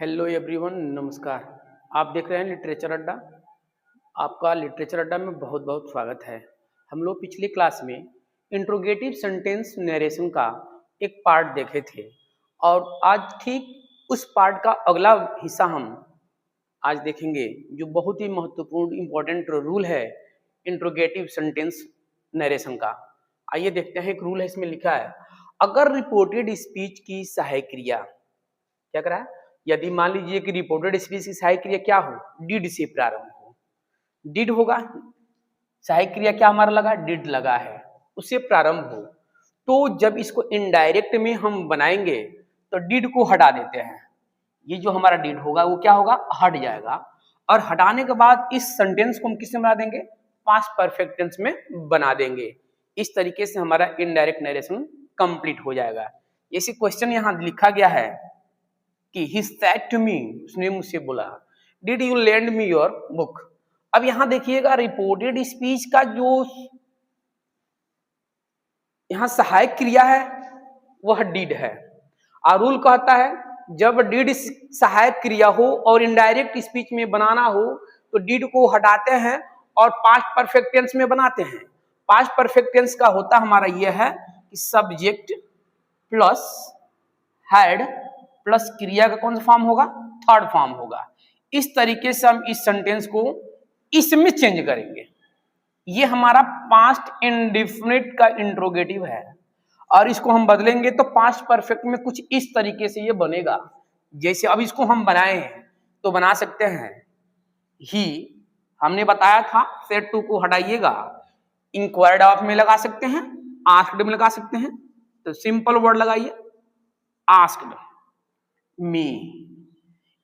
Hello everyone, नमस्कार। आप देख रहे हैं लिटरेचर अड्डा। आपका लिटरेचर अड्डा में बहुत बहुत स्वागत है। हम लोग पिछली क्लास में इंट्रोगेटिव सेंटेंस नरेशन का एक पार्ट देखे थे और आज ठीक उस पार्ट का अगला हिस्सा हम आज देखेंगे, जो बहुत ही महत्वपूर्ण इम्पोर्टेंट रूल है इंट्रोगेटिव सेंटेंस नरेशन का। आइए देखते हैं। एक रूल है, इसमें लिखा है, अगर रिपोर्टेड स्पीच की सहायक क्रिया क्या करा है, यदि मान लीजिए कि रिपोर्टेड स्पीच की सहायक क्रिया क्या हो, डिड से प्रारंभ हो, डिड होगा, सहायक क्रिया क्या हमारा लगा, डिड लगा है, उससे प्रारंभ हो, तो जब इसको इनडायरेक्ट में हम बनाएंगे तो डिड को हटा देते हैं। ये जो हमारा डिड होगा वो क्या होगा, हट जाएगा। और हटाने के बाद इस सेंटेंस को हम किससे बना देंगे, पास्ट परफेक्ट टेंस में बना देंगे। इस तरीके से हमारा इनडायरेक्ट नरेशन कंप्लीट हो जाएगा। इसी क्वेश्चन यहाँ लिखा गया है कि he said to me, उसने मुझसे बोला, did you lend me your book। अब यहां देखिएगा, रिपोर्टेड स्पीच का जो यहां सहायक क्रिया है वह did है। और रूल कहता है जब did सहायक क्रिया हो और इनडायरेक्ट स्पीच में बनाना हो तो did को हटाते हैं और पास्ट परफेक्ट टेंस में बनाते हैं। पास्ट परफेक्ट टेंस का होता हमारा यह है कि सब्जेक्ट प्लस हैड प्लस क्रिया का कौन सा फॉर्म होगा, थर्ड फॉर्म होगा। इस तरीके से हम इस सेंटेंस को इसमें चेंज करेंगे। ये हमारा पास्ट इंडेफिनिट का इंट्रोगेटिव है और इसको हम बदलेंगे तो पास्ट परफेक्ट में कुछ इस तरीके से ये बनेगा। जैसे अब इसको हम बनाए हैं तो बना सकते हैं, ही हमने बताया था सेट टू को हटाइएगा, इंक्वायर्ड ऑफ में लगा सकते हैं, आस्क्ड में लगा सकते हैं, तो सिंपल वर्ड लगाइए आस्क्ड मी,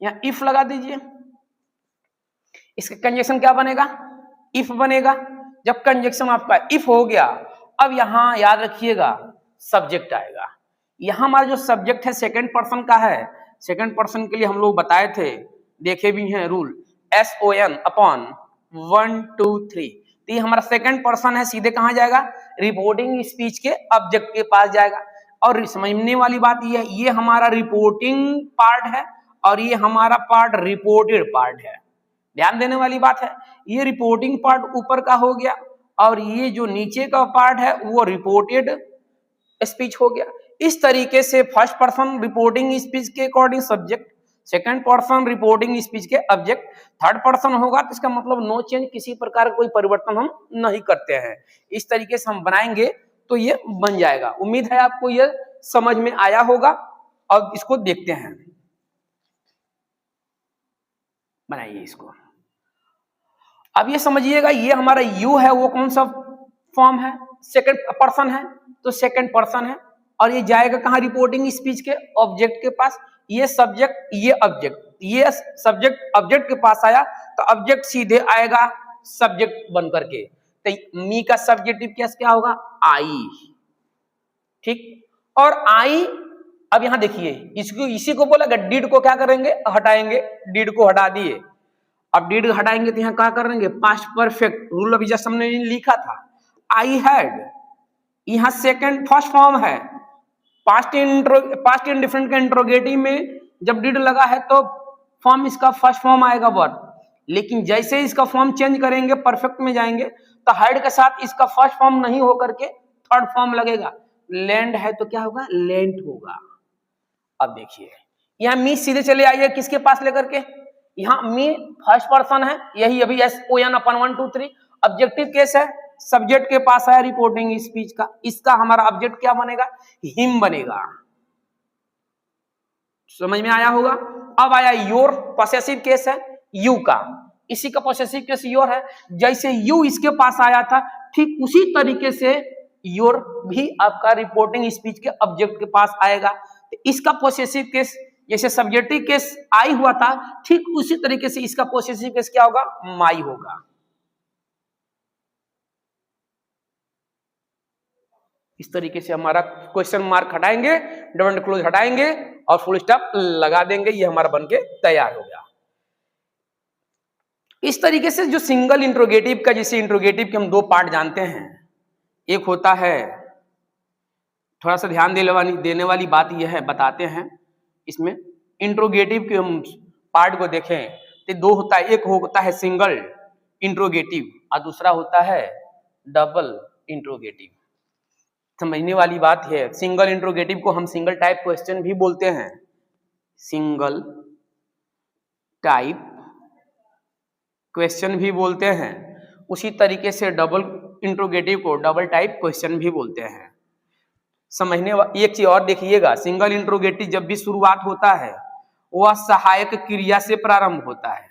यहां इफ लगा दीजिए। इसका कंजक्शन क्या बनेगा, इफ बनेगा। जब कंजक्शन आपका इफ हो गया, अब यहां याद रखिएगा सब्जेक्ट आएगा। यहां हमारा जो सब्जेक्ट है सेकंड पर्सन का है। सेकंड पर्सन के लिए हम लोग बताए थे, देखे भी हैं रूल, SON अपॉन 1 2 3। तो ये हमारा सेकंड पर्सन है, सीधे कहां जाएगा, रिपोर्टिंग स्पीच के ऑब्जेक्ट के पास जाएगा। और समझने वाली बात ये हमारा रिपोर्टिंग पार्ट है और ये हमारा पार्ट रिपोर्टेड पार्ट है। ध्यान देने वाली बात है, ये रिपोर्टिंग पार्ट ऊपर का हो गया और ये जो नीचे का पार्ट है वो रिपोर्टेड स्पीच हो गया। इस तरीके से फर्स्ट पर्सन रिपोर्टिंग स्पीच के according subject, second person reporting speech के ऑब्जेक्ट, थर्ड पर्सन होगा तो इसका मतलब नो चेंज, किसी प्रकार का कोई परिवर्तन हम नहीं करते हैं। इस तरीके से हम बनाएंगे तो ये बन जाएगा। उम्मीद है आपको ये समझ में आया होगा। अब इसको देखते हैं, बनाइए इसको। अब ये समझिएगा, ये हमारा यू है वो कौन सा फॉर्म है, सेकंड पर्सन है, तो सेकंड पर्सन है और ये जाएगा कहां, रिपोर्टिंग स्पीच के ऑब्जेक्ट के पास। ये सब्जेक्ट, ये ऑब्जेक्ट, ये सब्जेक्ट ऑब्जेक्ट के पास आया तो ऑब्जेक्ट सीधे आएगा सब्जेक्ट बन करके। तो मी का सब्जेक्टिव केस क्या होगा, आई, ठीक। और आई, अब यहां देखिए इसको, इसी को बोला डिड को क्या करेंगे, हटाएंगे, डिड को हटा दिए। अब डिड हटाएंगे तो यहां क्या करेंगे, पास्ट परफेक्ट रूल अभी जस्ट हमने लिखा था, आई हैड, यहां सेकंड फर्स्ट फॉर्म है। पास्ट इंडिफरेंट का इंट्रोगेटिव में जब डिड लगा है तो फॉर्म इसका फर्स्ट फॉर्म आएगा वर्ड, लेकिन जैसे इसका फॉर्म चेंज करेंगे, परफेक्ट में जाएंगे तो हैड के साथ इसका फर्स्ट फॉर्म नहीं होकर के थर्ड फॉर्म लगेगा। लैंड है तो क्या होगा, लेंट होगा। अब देखिए यहां मी सीधे चले आइए किसके पास लेकर के, यहां मी फर्स्ट पर्सन है, यही अभी SON अपन 1 2 3 ऑब्जेक्टिव केस है, सब्जेक्ट के पास आया रिपोर्टिंग स्पीच का, इसका हमारा ऑब्जेक्ट क्या बनेगा, हिम बनेगा। समझ में आया होगा। अब आया योर, पॉसेसिव केस है यू का, इसी का पॉसेसिव केस योर है। जैसे यू इसके पास आया था ठीक उसी तरीके से योर भी आपका रिपोर्टिंग स्पीच के ऑब्जेक्ट के पास आएगा। तो इसका पॉसेसिव केस जैसे सब्जेक्टिव केस आई हुआ था, ठीक उसी तरीके से इसका पॉसेसिव केस क्या होगा, माई होगा। इस तरीके से हमारा क्वेश्चन मार्क हटाएंगे, डबल क्लोज हटाएंगे और फुल स्टॉप लगा देंगे, ये हमारा बनके तैयार हो गया। इस तरीके से जो सिंगल इंट्रोगेटिव का, जैसे इंट्रोगेटिव के हम दो पार्ट जानते हैं, एक होता है, थोड़ा सा ध्यान देने वाली बात यह है, बताते हैं इसमें इंट्रोगेटिव के हम पार्ट को देखें तो दो होता है, एक होता है सिंगल इंट्रोगेटिव और दूसरा होता है डबल इंट्रोगेटिव। समझने वाली बात है। सिंगल इंट्रोगेटिव को हम सिंगल टाइप क्वेश्चन भी बोलते हैं, सिंगल टाइप क्वेश्चन भी बोलते हैं। उसी तरीके से डबल इंट्रोगेटिव को डबल टाइप क्वेश्चन भी बोलते हैं। समझने एक चीज और देखिएगा, सिंगल इंट्रोगेटिव जब भी शुरुआत होता है वह सहायक क्रिया से प्रारंभ होता है,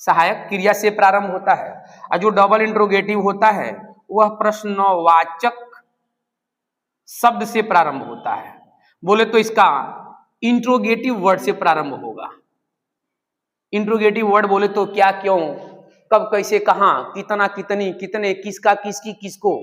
सहायक क्रिया से प्रारंभ होता है। और जो डबल इंट्रोगेटिव होता है वह प्रश्नवाचक शब्द से प्रारंभ होता है। बोले तो इसका इंट्रोगेटिव वर्ड से प्रारंभ होगा। इंट्रोगेटिव वर्ड बोले तो क्या, क्यों, कब, कैसे, कहां, कितना, कितनी, कितने, किसका, किसकी, किसको,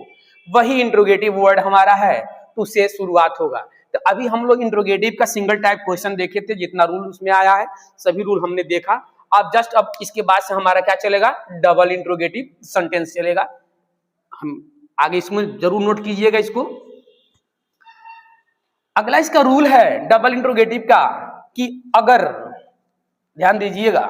वही इंट्रोगेटिव वर्ड हमारा है, तो उससे शुरुआत होगा। तो अभी हम लोग इंट्रोगेटिव का सिंगल टाइप क्वेश्चन देखे थे, जितना रूल उसमें आया है सभी रूल हमने देखा। अब इसके बाद से हमारा क्या चलेगा, डबल इंट्रोगेटिव सेंटेंस चलेगा। हम आगे इसमें जरूर नोट कीजिएगा इसको। अगला इसका रूल है डबल इंट्रोगेटिव का कि अगर, ध्यान दीजिएगा,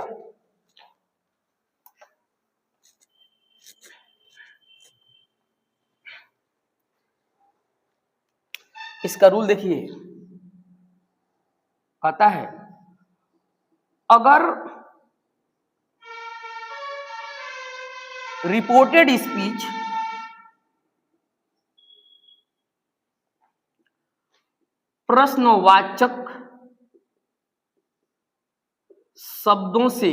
इसका रूल देखिए, कहता है अगर रिपोर्टेड स्पीच प्रश्नवाचक शब्दों से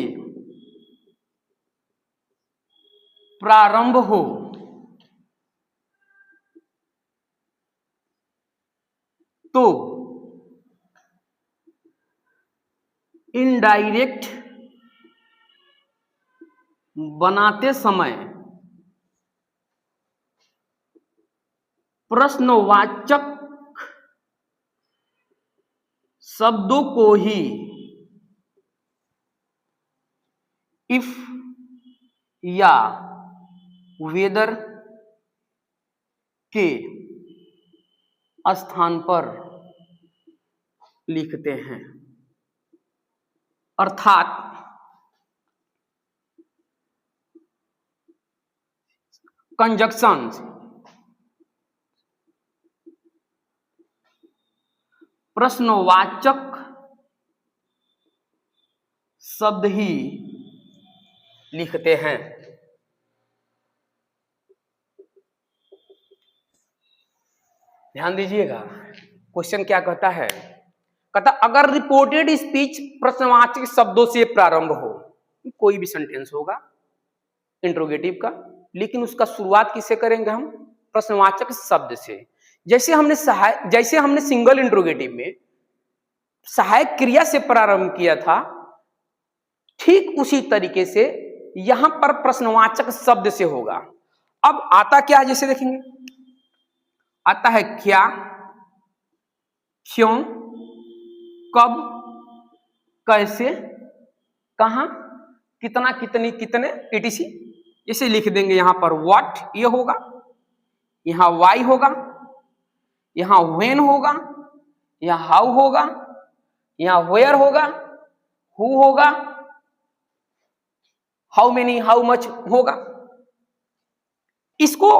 प्रारंभ हो तो इनडायरेक्ट बनाते समय प्रश्नवाचक शब्दों को ही इफ या वेदर के स्थान पर लिखते हैं। अर्थात कंजक्शन प्रश्नवाचक शब्द ही लिखते हैं। ध्यान दीजिएगा, क्वेश्चन क्या कहता है, कहता अगर रिपोर्टेड स्पीच प्रश्नवाचक शब्दों से प्रारंभ हो, कोई भी सेंटेंस होगा इंट्रोगेटिव का, लेकिन उसका शुरुआत किससे करेंगे हम, प्रश्नवाचक शब्द से। जैसे हमने सिंगल इंट्रोगेटिव में सहायक क्रिया से प्रारंभ किया था, ठीक उसी तरीके से यहां पर प्रश्नवाचक शब्द से होगा। अब आता क्या है, जैसे देखेंगे, आता है क्या, क्यों, कब, कैसे, कहां, कितना, कितनी, कितने, etc। इसे लिख देंगे यहां पर व्हाट ये होगा, यहां वाई होगा, यहां व्हेन होगा, यहां हाउ होगा, यहां वेयर होगा, हु होगा, हाउ मेनी, हाउ मच होगा। इसको,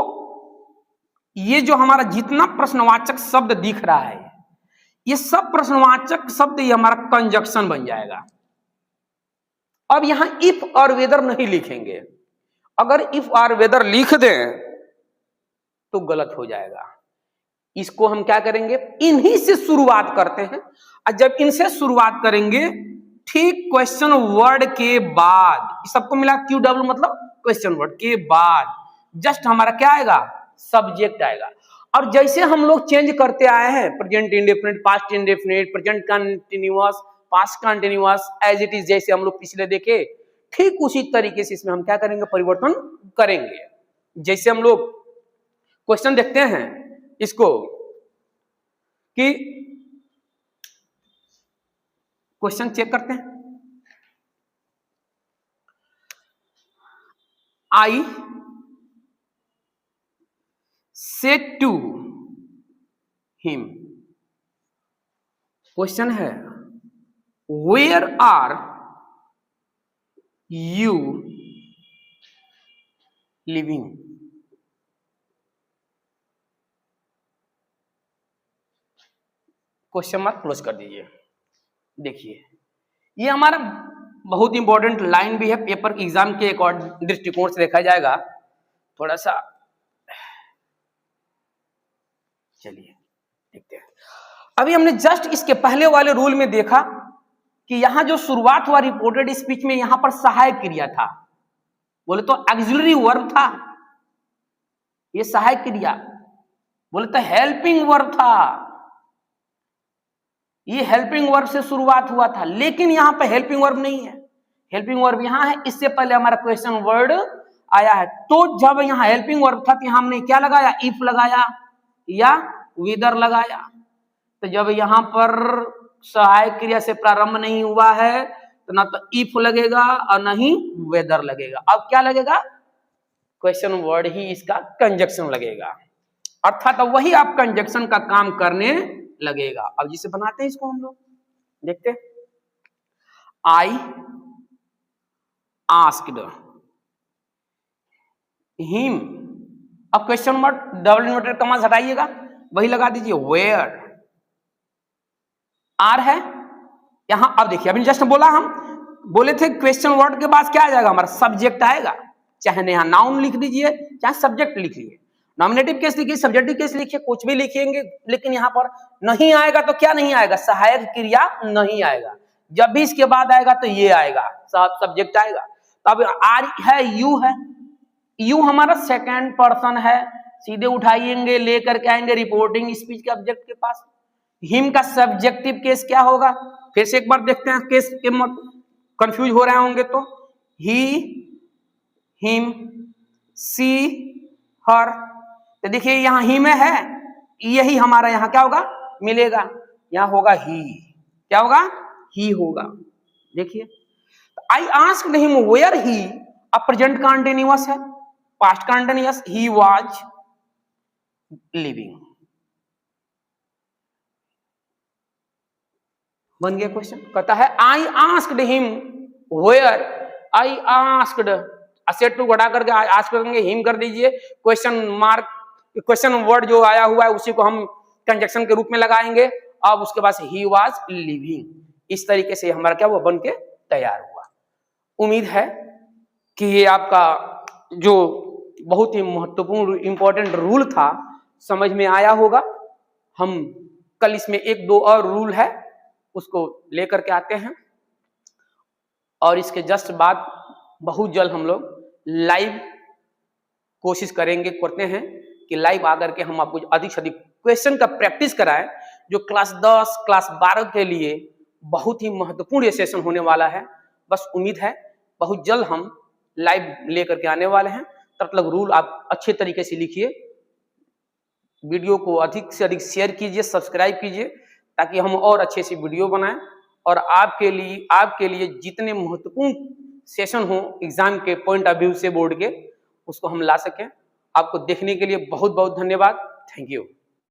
ये जो हमारा जितना प्रश्नवाचक शब्द दिख रहा है, ये सब प्रश्नवाचक शब्द ये हमारा कंजक्शन बन जाएगा। अब यहां इफ और वेदर नहीं लिखेंगे, अगर इफ और वेदर लिख दें तो गलत हो जाएगा। इसको हम क्या करेंगे, इन्हीं से शुरुआत करते हैं, और जब इनसे शुरुआत करेंगे ठीक क्वेश्चन वर्ड के बाद, सबको मिला क्यू डब्ल्यू मतलब क्वेश्चन वर्ड के बाद जस्ट हमारा क्या आएगा, सब्जेक्ट आएगा। और जैसे हम लोग चेंज करते आए हैं, present indefinite, past indefinite, present continuous, past continuous, as it is, जैसे हम लोग पिछले देखे, ठीक उसी तरीके से इसमें हम क्या करेंगे, परिवर्तन करेंगे। जैसे हम लोग क्वेश्चन देखते हैं इसको कि क्वेश्चन चेक करते हैं, I said to him, question है where are you living? Question mark close कर दीजिए। देखिए ये हमारा बहुत इंपॉर्टेंट लाइन भी है, पेपर एग्जाम के एक और दृष्टिकोण से देखा जाएगा। थोड़ा सा चलिए देखते हैं। अभी हमने जस्ट इसके पहले वाले रूल में देखा कि यहां जो शुरुआत हुआ रिपोर्टेड स्पीच में, यहां पर सहायक क्रिया था, बोले तो ऑक्सिलरी वर्ब था, ये सहायक क्रिया, बोले तो हेल्पिंग वर्ब था, ये हेल्पिंग वर्ब से शुरुआत हुआ था। लेकिन यहां पर हेल्पिंग वर्ब नहीं है, हेल्पिंग वर्ब यहां है, इससे पहले हमारा क्वेश्चन वर्ड आया है। तो जब यहां हेल्पिंग वर्ब था तो यहां हमने क्या लगाया, इफ लगाया या विदर लगाया। तो जब यहां पर सहायक क्रिया से प्रारंभ नहीं हुआ है तो ना तो इफ लगेगा और ना ही वेदर लगेगा। अब क्या लगेगा, क्वेश्चन वर्ड ही इसका कंजक्शन लगेगा, अर्थात तो वही आप कंजक्शन का काम करने लगेगा। अब जिसे बनाते हैं इसको हम लोग देखते हैं। आई आस्क्ड हिम, अब question word double inverted comma हटाइएगा, वही लगा दीजिए वेयर। आर है यहां, अब देखिए अभी जस्ट बोला, हम बोले थे क्वेश्चन वर्ड के बाद क्या आ जाएगा, हमारा सब्जेक्ट आएगा। चाहे यहां नाउन लिख दीजिए चाहे सब्जेक्ट लिखिए, नॉमिनेटिव केस लिखिए, सब्जेक्टिव केस लिखिए, कुछ भी लिखेंगे, लेकिन यहां पर नहीं आएगा तो क्या नहीं आएगा, सहायक क्रिया नहीं आएगा। जब भी इसके बाद आएगा तो ये आएगा, सब्जेक्ट आएगा। तो अब आर है, यू है, यू हमारा सेकंड पर्सन है, सीधे उठाएंगे लेकर के आएंगे रिपोर्टिंग स्पीच के ऑब्जेक्ट के पास। हिम का सब्जेक्टिव केस क्या होगा, फिर से एक बार देखते हैं, केस के मत कंफ्यूज हो रहे होंगे तो। ही, हिम, सी, हर। तो देखिए यहां ही में है, यही हमारा यहां क्या होगा मिलेगा, यहां होगा ही, क्या होगा, ही होगा। देखिए I asked him where he, अब प्रेजेंट कंटीन्यूअस है, past continuous, he was living. बन गया क्वेश्चन। कहता है I asked him where, I asked असेट टू घटा करके आस्क करेंगे, हिम कर दीजिए, क्वेश्चन मार्क, क्वेश्चन वर्ड जो आया हुआ है उसी को हम कंजक्शन के रूप में लगाएंगे। अब उसके बाद ही वाज लिविंग, इस तरीके से हमारा क्या हुआ, बन के तैयार हुआ। उम्मीद है कि ये आपका जो बहुत ही महत्वपूर्ण इंपॉर्टेंट रूल था समझ में आया होगा। हम कल इसमें एक दो और रूल है उसको लेकर के आते हैं, और इसके जस्ट बाद बहुत जल्द हम लोग लाइव कोशिश करेंगे, करते हैं कि लाइव आकर के हम आपको अधिक से अधिक क्वेश्चन का प्रैक्टिस कराएं, जो क्लास 10 क्लास 12 के लिए बहुत ही महत्वपूर्ण ये सेशन होने वाला है। बस उम्मीद है बहुत जल्द हम लाइव लेकर के आने वाले हैं। तब तक रूल आप अच्छे तरीके से लिखिए, वीडियो को अधिक से अधिक शेयर कीजिए, सब्सक्राइब कीजिए, ताकि हम और अच्छे से वीडियो बनाएं और आपके लिए जितने महत्वपूर्ण सेशन हो एग्जाम के पॉइंट ऑफ व्यू से बोर्ड के, उसको हम ला सकें। आपको देखने के लिए बहुत बहुत धन्यवाद। Thank you.